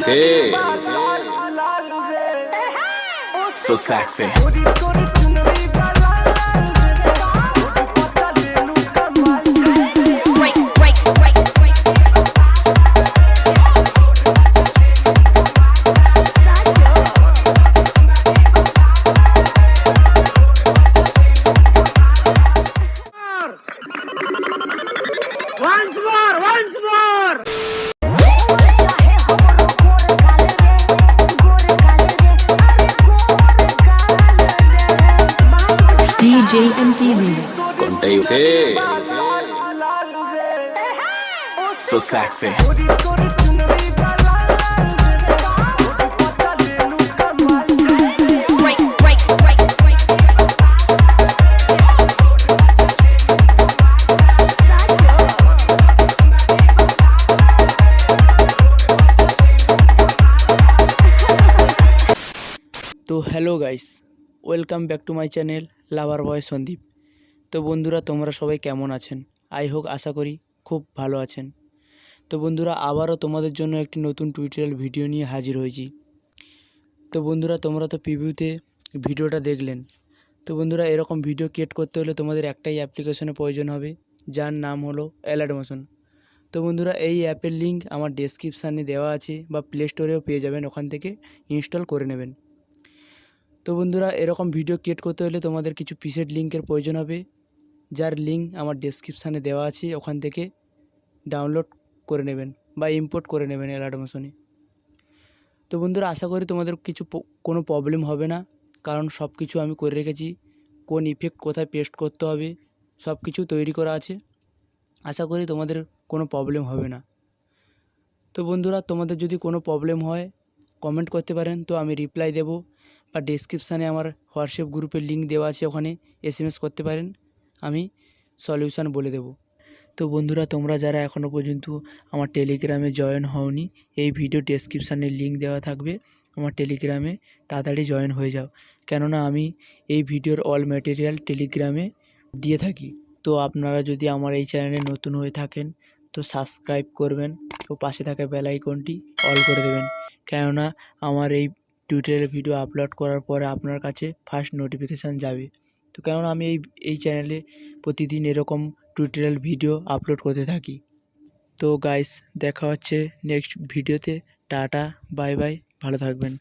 So sexy. Once more. DJ MTV Contagious. So sexy. তো hello guys, welcome back to my channel lover boy Sandeep. তো বন্ধুরা, তোমরা সবাই কেমন আছেন? আশা করি খুব ভালো আছেন। তো বন্ধুরা, আবারও তোমাদের জন্য একটি নতুন টিউটোরিয়াল ভিডিও নিয়ে হাজির হয়েছি। তো বন্ধুরা, তোমরা তো প্রিভিউতে ভিডিওটা দেখলেন। তো বন্ধুরা, এরকম ভিডিও ক্রিয়েট করতে হলে তোমাদের একটাই অ্যাপ্লিকেশনের প্রয়োজন হবে, যার নাম হলো অ্যালাডমোশন। তো বন্ধুরা, এই অ্যাপের লিঙ্ক আমার ডেসক্রিপশানে দেওয়া আছে, বা প্লে স্টোরেও পেয়ে যাবেন, ওখান থেকে ইনস্টল করে নেবেন। তো বন্ধুরা, এরকম ভিডিও ক্রিয়েট করতে হলে তোমাদের কিছু প্রিসেট লিঙ্কের প্রয়োজন হবে, যার লিঙ্ক আমার ডেসক্রিপশানে দেওয়া আছে, ওখান থেকে ডাউনলোড করে নেবেন বা ইম্পোর্ট করে নেবেন অ্যালাডমোশনে। তো বন্ধুরা, আশা করি তোমাদের কোনো প্রবলেম হবে না, কারণ সব কিছু আমি করে রেখেছি। কোন ইফেক্ট কোথায় পেস্ট করতে হবে সব কিছু তৈরি করা আছে। আশা করি তোমাদের কোনো প্রবলেম হবে না। তো বন্ধুরা, তোমাদের যদি কোনো প্রবলেম হয় কমেন্ট করতে পারেন, তো আমি রিপ্লাই দেব, বা ডেসক্রিপশানে আমার হোয়াটসঅ্যাপ গ্রুপের লিঙ্ক দেওয়া আছে, ওখানে SMS করতে পারেন, আমি সলিউশন বলে দেব। তো বন্ধুরা, তোমরা যারা এখনও পর্যন্ত আমার টেলিগ্রামে জয়েন হওনি, এই ভিডিও ডেসক্রিপশানে লিঙ্ক দেওয়া থাকবে, আমার টেলিগ্রামে তাড়াতাড়ি জয়েন হয়ে যাও, কেননা আমি এই ভিডিওর অল ম্যাটেরিয়াল টেলিগ্রামে দিয়ে থাকি। তো আপনারা যদি আমার এই চ্যানেলে নতুন হয়ে থাকেন, তো সাবস্ক্রাইব করবেন, তো পাশে থাকা বেল আইকনটি অল করে দেবেন, কেননা আমার এই টিউটোরিয়াল ভিডিও আপলোড করার পরে আপনার কাছে ফার্স্ট নোটিফিকেশান যাবে। তো কেননা আমি এই চ্যানেলে প্রতিদিন এরকম টিউটোরিয়াল ভিডিও আপলোড করতে থাকি। তো গাইস, দেখা হচ্ছে নেক্সট ভিডিওতে। টাটা, বাই বাই, ভালো থাকবেন।